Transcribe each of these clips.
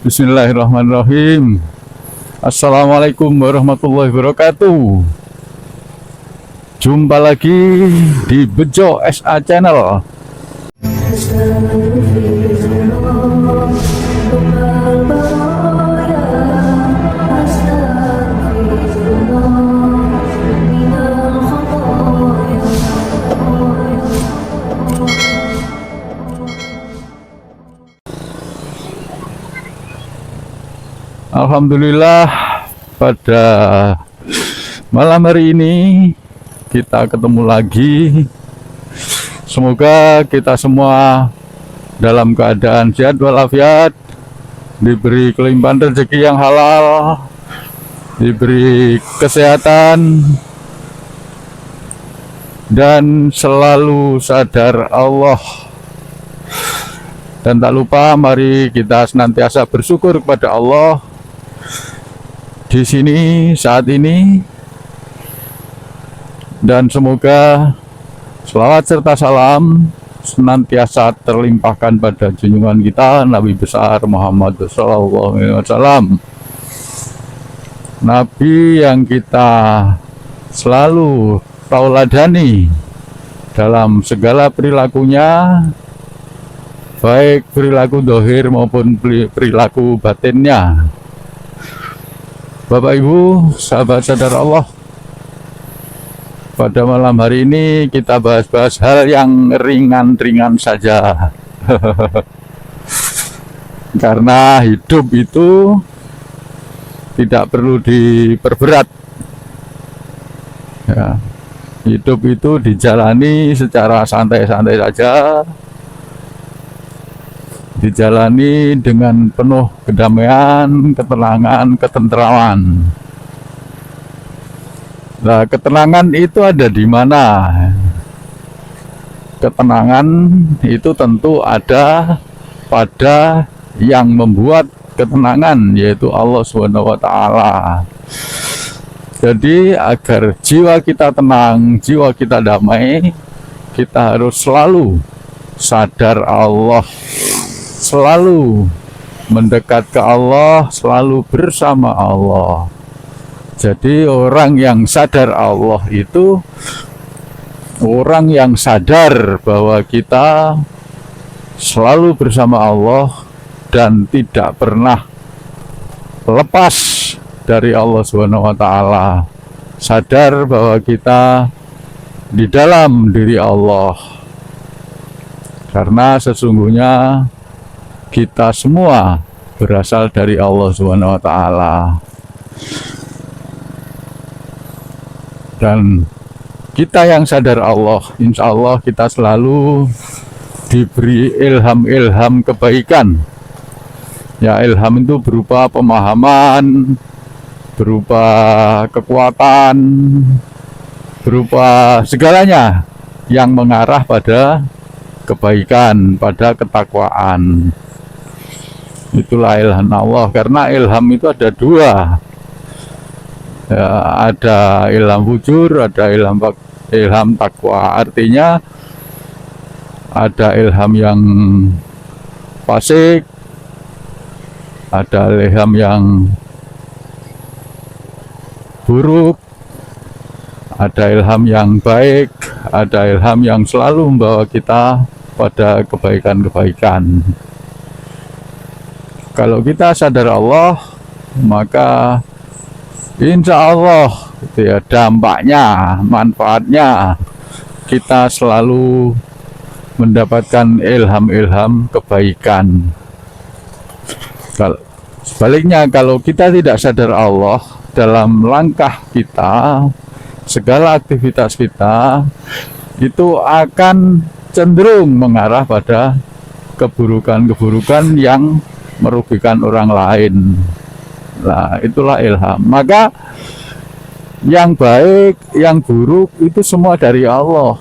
Bismillahirrahmanirrahim. Assalamualaikum warahmatullahi wabarakatuh. Jumpa lagi di Bejo SA Channel. Alhamdulillah, pada malam hari ini kita ketemu lagi. Semoga kita semua dalam keadaan sehat walafiat, diberi kelimpahan rezeki yang halal, diberi kesehatan, dan selalu sadar Allah. Dan tak lupa, mari kita senantiasa bersyukur kepada Allah di sini saat ini, dan semoga selawat serta salam senantiasa terlimpahkan pada junjungan kita Nabi besar Muhammad SAW, Nabi yang kita selalu tauladani dalam segala perilakunya, baik perilaku dohir maupun perilaku batinnya. Bapak Ibu, sahabat sadar Allah, pada malam hari ini kita bahas-bahas hal yang ringan-ringan saja. Karena hidup itu tidak perlu diperberat ya. Hidup itu dijalani secara santai-santai saja, dijalani dengan penuh kedamaian, ketenangan, ketentraman. Nah, ketenangan itu ada di mana? Ketenangan itu tentu ada pada yang membuat ketenangan, yaitu Allah SWT. Jadi agar jiwa kita tenang, jiwa kita damai, kita harus selalu sadar Allah, selalu mendekat ke Allah, selalu bersama Allah. Jadi orang yang sadar Allah itu orang yang sadar bahwa kita selalu bersama Allah dan tidak pernah lepas dari Allah SWT. Sadar bahwa kita di dalam diri Allah, karena sesungguhnya kita semua berasal dari Allah SWT. Dan kita yang sadar Allah, insya Allah kita selalu diberi ilham-ilham kebaikan. Ya, ilham itu berupa pemahaman, berupa kekuatan, berupa segalanya yang mengarah pada kebaikan, pada ketakwaan. Itulah ilham Allah. Karena ilham itu ada dua ya, ada ilham fujur, ada ilham takwa. Artinya ada ilham yang fasik, ada ilham yang buruk, ada ilham yang baik, ada ilham yang selalu membawa kita pada kebaikan-kebaikan. Kalau kita sadar Allah, maka insya Allah ya, dampaknya, manfaatnya kita selalu mendapatkan ilham-ilham kebaikan. Sebaliknya, kalau kita tidak sadar Allah dalam langkah kita, segala aktivitas kita itu akan cenderung mengarah pada keburukan-keburukan yang merugikan orang lain. Nah, itulah ilham. Maka yang baik, yang buruk itu semua dari Allah.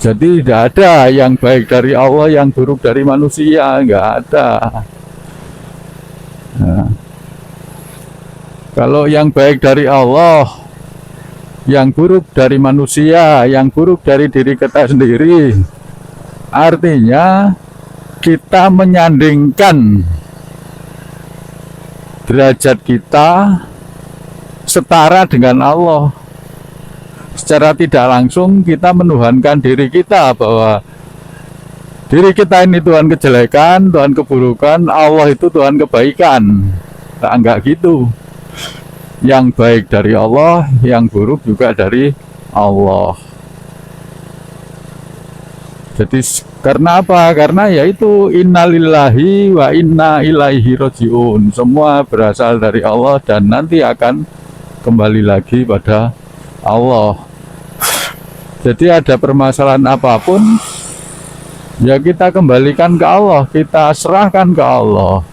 Jadi tidak ada yang baik dari Allah, yang buruk dari manusia, enggak ada. Nah, kalau yang baik dari Allah, yang buruk dari manusia, yang buruk dari diri kita sendiri, artinya kita menyandingkan derajat kita setara dengan Allah. Secara tidak langsung kita menuhankan diri kita bahwa diri kita ini Tuhan kejelekan, Tuhan keburukan, Allah itu Tuhan kebaikan. Nah, enggak gitu. Yang baik dari Allah, yang buruk juga dari Allah. Jadi karena apa? Karena yaitu innalillahi wa inna ilaihi rajiun. Semua berasal dari Allah dan nanti akan kembali lagi pada Allah. Jadi ada permasalahan apapun, ya kita kembalikan ke Allah, kita serahkan ke Allah.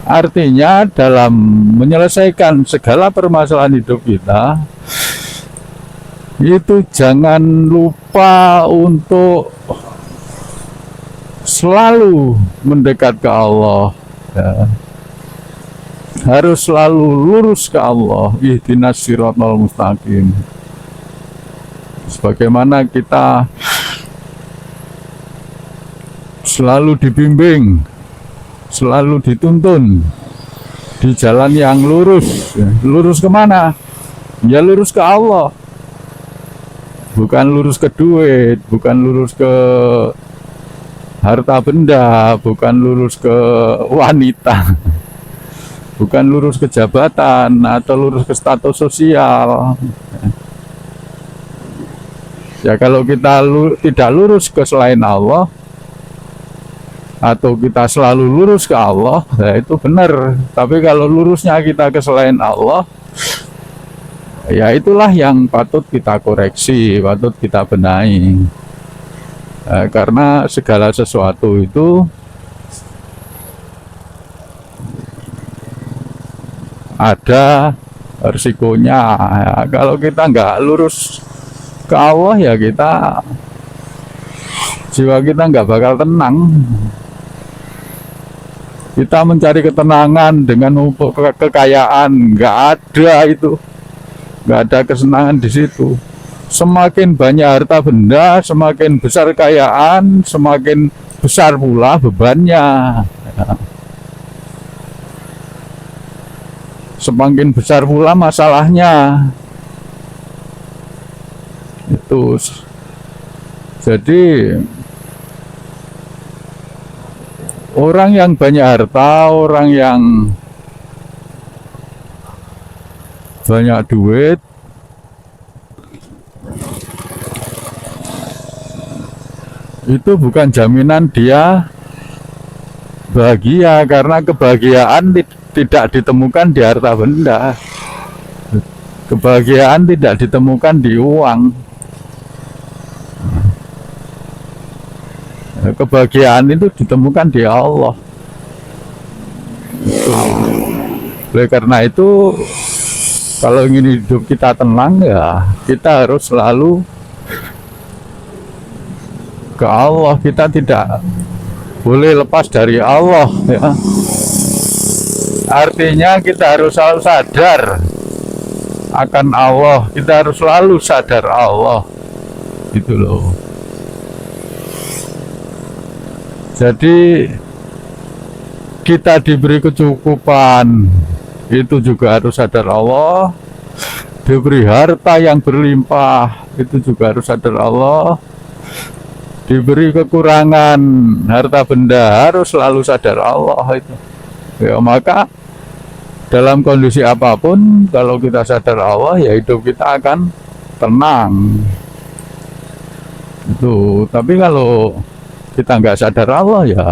Artinya dalam menyelesaikan segala permasalahan hidup kita, itu jangan lupa untuk selalu mendekat ke Allah, ya. Harus selalu lurus ke Allah. Ihdinas siratal mustaqim. Sebagaimana kita selalu dibimbing, selalu dituntun di jalan yang lurus. Lurus kemana? Ya lurus ke Allah. Bukan lurus ke duit, bukan lurus ke harta benda, bukan lurus ke wanita, bukan lurus ke jabatan atau lurus ke status sosial. Ya kalau kita tidak lurus ke selain Allah, atau kita selalu lurus ke Allah, ya itu benar. Tapi kalau lurusnya kita ke selain Allah, ya itulah yang patut kita koreksi, patut kita benahi. Karena segala sesuatu itu ada risikonya. Kalau kita nggak lurus ke Allah, ya kita, jiwa kita nggak bakal tenang. Kita mencari ketenangan dengan kekayaan, nggak ada itu. Nggak ada kesenangan di situ. Semakin banyak harta benda, semakin besar kekayaan, semakin besar pula bebannya. Semakin besar pula masalahnya. Itu. Jadi orang yang banyak harta, orang yang banyak duit, itu bukan jaminan dia bahagia, karena kebahagiaan tidak ditemukan di harta benda. Kebahagiaan tidak ditemukan di uang. Kebahagiaan itu ditemukan di Allah. Oleh karena itu, kalau ingin hidup kita tenang, ya kita harus selalu ke Allah. Kita tidak boleh lepas dari Allah, ya. Artinya kita harus selalu sadar akan Allah. Kita harus selalu sadar Allah, gitu loh. Jadi kita diberi kecukupan, itu juga harus sadar Allah. Diberi harta yang berlimpah, itu juga harus sadar Allah. Diberi kekurangan harta benda, harus selalu sadar Allah itu. Ya, maka dalam kondisi apapun, kalau kita sadar Allah, ya hidup kita akan tenang. Itu. Tapi kalau kita nggak sadar Allah, ya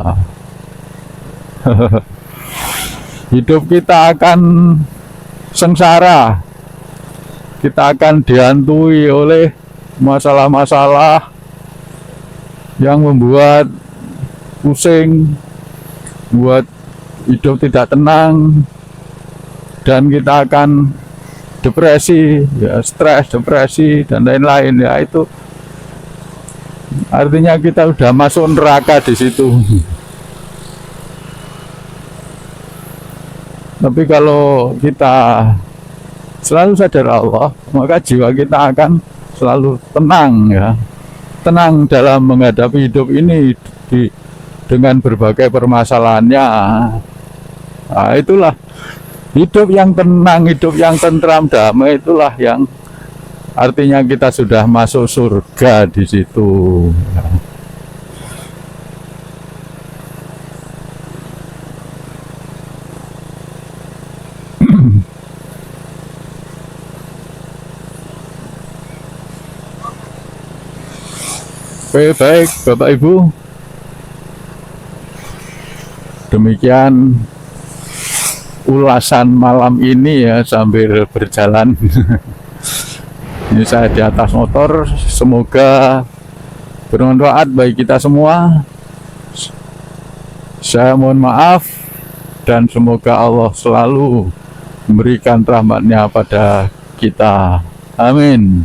hidup kita akan sengsara. Kita akan dihantui oleh masalah-masalah yang membuat pusing, buat hidup tidak tenang, dan kita akan depresi, ya stres, depresi, dan lain-lain. Ya itu artinya kita udah masuk neraka di situ. Tapi kalau kita selalu sadar Allah, maka jiwa kita akan selalu tenang, ya. Tenang dalam menghadapi hidup ini, dengan berbagai permasalahannya. Nah, itulah hidup yang tenang, hidup yang tentram, damai, itulah yang artinya kita sudah masuk surga di situ. Oke, baik Bapak Ibu, demikian ulasan malam ini ya sambil berjalan. Ini saya di atas motor, semoga bermanfaat bagi kita semua. Saya mohon maaf dan semoga Allah selalu memberikan rahmat-Nya pada kita. Amin.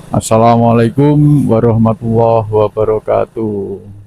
Assalamualaikum warahmatullahi wabarakatuh.